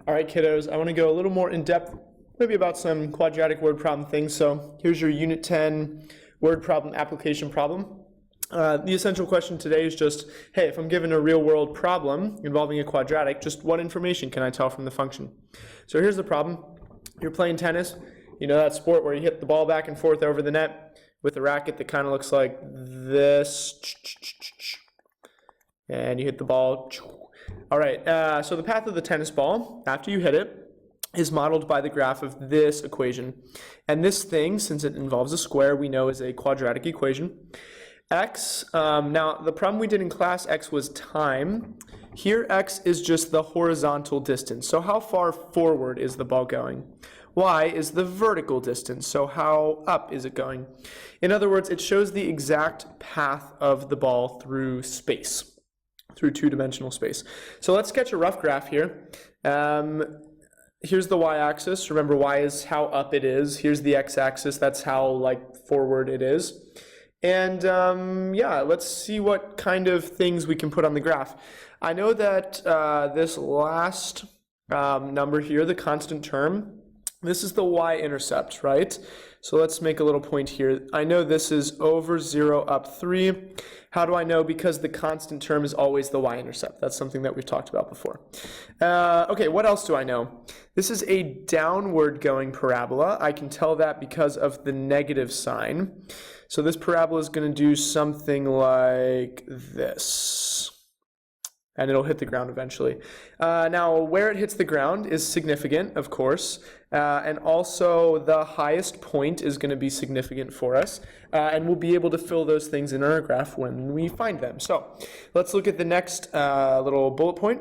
All right, kiddos, I want to go a little more in depth, maybe about some quadratic word problem things. So here's your Unit 10 word problem application problem. The essential question today is just, hey, if I'm given a real world problem involving a quadratic, just what information can I tell from the function? So here's the problem. You're playing tennis. You know that sport where you hit the ball back and forth over the net with a racket that kind of looks like this. And you hit the ball. All right, so the path of the tennis ball, after you hit it, is modeled by the graph of this equation. And this thing, since it involves a square, we know is a quadratic equation. X, now the problem we did in class, X was time. Here, X is just the horizontal distance. So how far forward is the ball going? Y is the vertical distance. So how up is it going? In other words, it shows the exact path of the ball through space, through two-dimensional space. So let's sketch a rough graph here. Here's the y-axis. Remember, y is how up it is. Here's the x-axis. That's how forward it is. And yeah, let's see what kind of things we can put on the graph. I know that this last number here, the constant term, this is the y-intercept, right? So let's make a little point here. I know this is over 0 up 3. How do I know? Because the constant term is always the y-intercept. That's something that we've talked about before. Okay, what else do I know? This is a downward going parabola. I can tell that because of the negative sign. So this parabola is going to do something like this. And it'll hit the ground eventually. Now, where it hits the ground is significant, of course, and also the highest point is going to be significant for us, and we'll be able to fill those things in our graph when we find them. So let's look at the next little bullet point.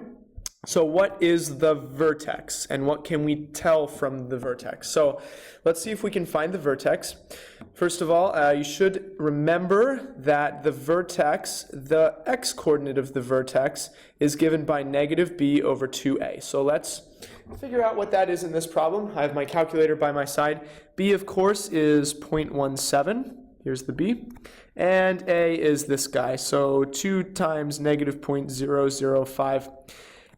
So what is the vertex, and what can we tell from the vertex? So let's see if we can find the vertex. First of all, you should remember that the vertex, the x-coordinate of the vertex, is given by negative b over 2a. So let's figure out what that is in this problem. I have my calculator by my side. B, of course, is 0.17. Here's the b. And a is this guy. So 2 times negative 0.005.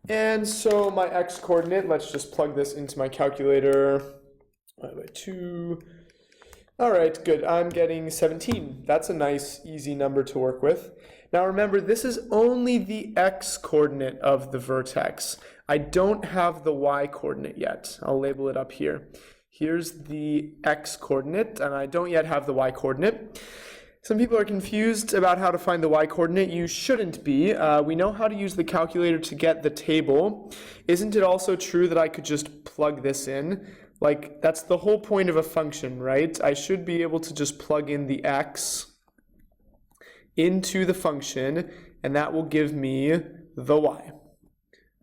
And so my x-coordinate, let's just plug this into my calculator. By 2. All right, good. I'm getting 17. That's a nice, easy number to work with. Now remember, this is only the x-coordinate of the vertex. I don't have the y-coordinate yet. I'll label it up here. Here's the x-coordinate, and I don't yet have the y-coordinate. Some people are confused about how to find the y-coordinate. You shouldn't be. We know how to use the calculator to get the table. Isn't it also true that I could just plug this in? That's the whole point of a function, right? I should be able to just plug in the x into the function, and that will give me the y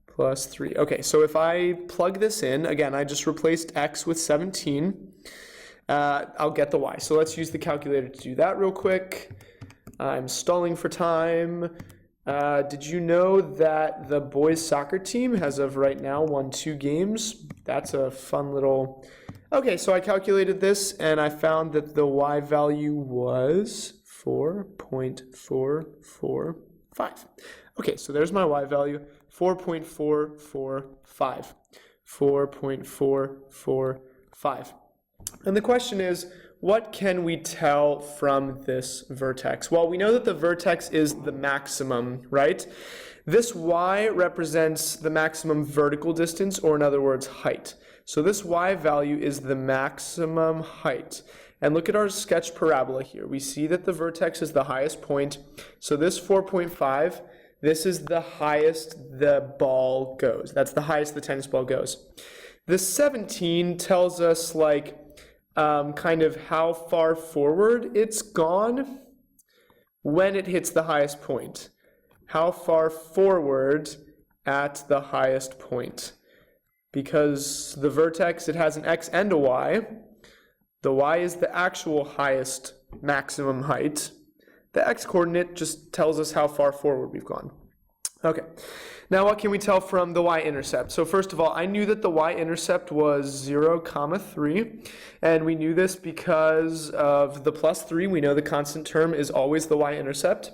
plus 3. Okay, so if I plug this in, again, I just replaced x with 17. I'll get the y. So let's use the calculator to do that real quick. I'm stalling for time. Did you know that the boys soccer team has of right now won 2 games? That's a fun little... Okay, so I calculated this and I found that the y value was 4.445. Okay, so there's my y value, 4.445. 4.445. And the question is, what can we tell from this vertex? Well, we know that the vertex is the maximum, right? This y represents the maximum vertical distance, or in other words, height. So this y value is the maximum height. And look at our sketch parabola here. We see that the vertex is the highest point. So this 4.5, this is the highest the ball goes. That's the highest the tennis ball goes. The 17 tells us kind of how far forward it's gone when it hits the highest point. How far forward at the highest point. Because the vertex, it has an x and a y. The y is the actual highest maximum height. The x-coordinate just tells us how far forward we've gone. Okay, now what can we tell from the y-intercept? So first of all, I knew that the y-intercept was 0, 3, and we knew this because of the plus 3. We know the constant term is always the y-intercept.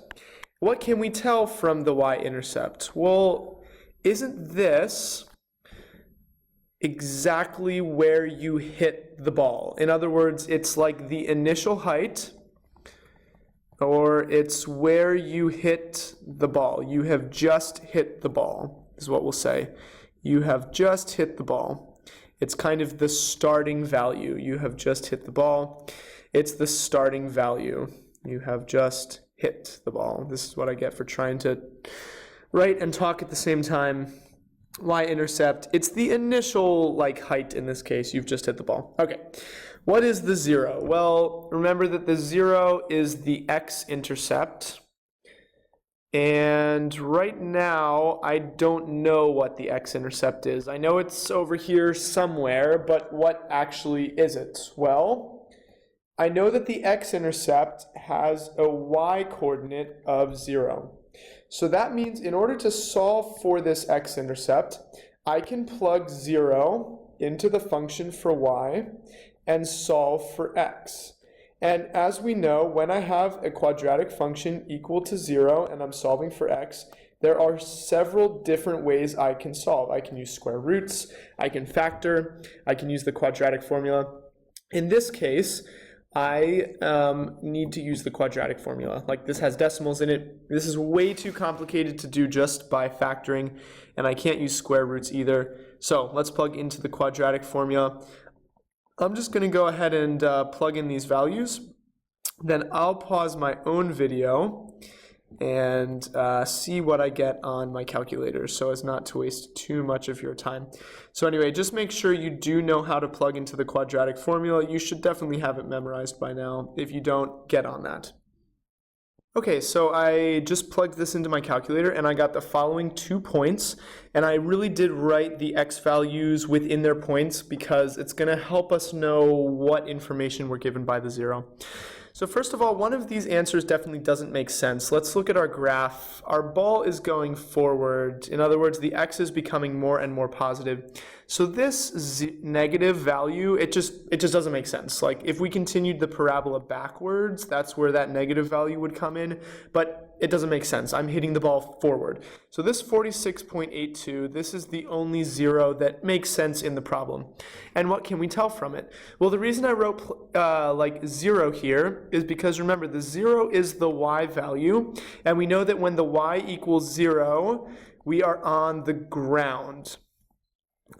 What can we tell from the y-intercept? Well, isn't this exactly where you hit the ball. In other words, it's like the initial height, or it's where you hit the ball. You have just hit the ball, is what we'll say. You have just hit the ball. It's kind of the starting value. You have just hit the ball. It's the starting value. You have just hit the ball. This is what I get for trying to write and talk at the same time. Y-intercept, it's the initial height in this case. You've just hit the ball. Okay, what is the 0? Well, remember that the 0 is the x-intercept. And right now, I don't know what the x-intercept is. I know it's over here somewhere, but what actually is it? Well, I know that the x-intercept has a y-coordinate of 0. So that means in order to solve for this x-intercept, I can plug 0 into the function for y and solve for x. And as we know, when I have a quadratic function equal to 0 and I'm solving for x, there are several different ways I can solve. I can use square roots, I can factor, I can use the quadratic formula. In this case, I need to use the quadratic formula. This has decimals in it. This is way too complicated to do just by factoring, and I can't use square roots either. So let's plug into the quadratic formula. I'm just going to go ahead and plug in these values. Then I'll pause my own video and see what I get on my calculator so as not to waste too much of your time. So anyway, just make sure you do know how to plug into the quadratic formula. You should definitely have it memorized by now. If you don't, get on that. Okay, so I just plugged this into my calculator and I got the following 2 points, and I really did write the x values within their points because it's going to help us know what information we're given by the 0. So first of all, one of these answers definitely doesn't make sense. Let's look at our graph. Our ball is going forward. In other words, the x is becoming more and more positive. So this negative value, it just doesn't make sense. If we continued the parabola backwards, that's where that negative value would come in, but it doesn't make sense. I'm hitting the ball forward. So this 46.82, this is the only 0 that makes sense in the problem. And what can we tell from it? Well, the reason I wrote 0 here is because remember, the 0 is the y value, and we know that when the y equals 0, we are on the ground.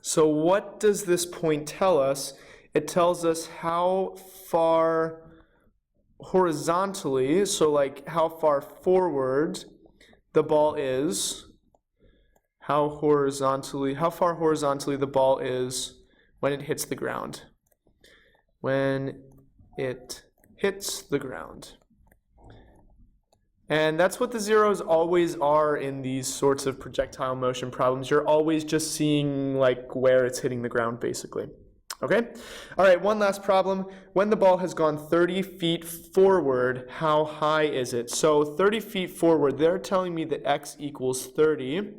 So what does this point tell us? It tells us how far horizontally, so how far forward the ball is, how far horizontally the ball is when it hits the ground. When it hits the ground. And that's what the zeros always are in these sorts of projectile motion problems. You're always just seeing where it's hitting the ground, basically. Okay? All right, one last problem. When the ball has gone 30 feet forward, how high is it? So 30 feet forward, they're telling me that x equals 30,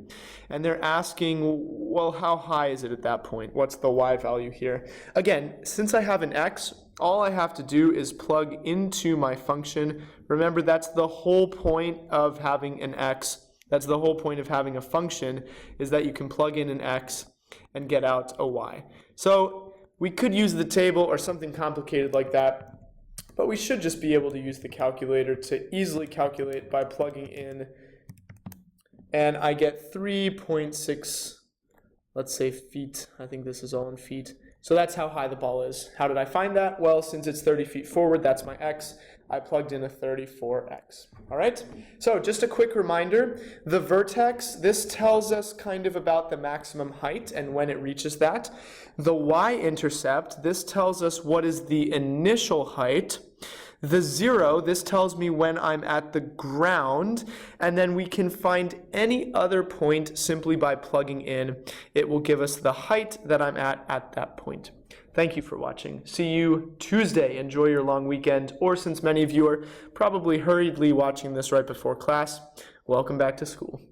and they're asking, well, how high is it at that point? What's the y value here? Again, since I have an x, all I have to do is plug into my function. Remember, that's the whole point of having an x. That's the whole point of having a function, is that you can plug in an x and get out a y. So we could use the table or something complicated like that, but we should just be able to use the calculator to easily calculate by plugging in, and I get 3.6, let's say feet. I think this is all in feet. So that's how high the ball is. How did I find that? Well, since it's 30 feet forward, that's my x. I plugged in a 34x. All right? So just a quick reminder, the vertex, this tells us kind of about the maximum height and when it reaches that. The y-intercept, this tells us what is the initial height. The 0, this tells me when I'm at the ground, and then we can find any other point simply by plugging in. It will give us the height that I'm at that point. Thank you for watching. See you Tuesday. Enjoy your long weekend, or since many of you are probably hurriedly watching this right before class, welcome back to school.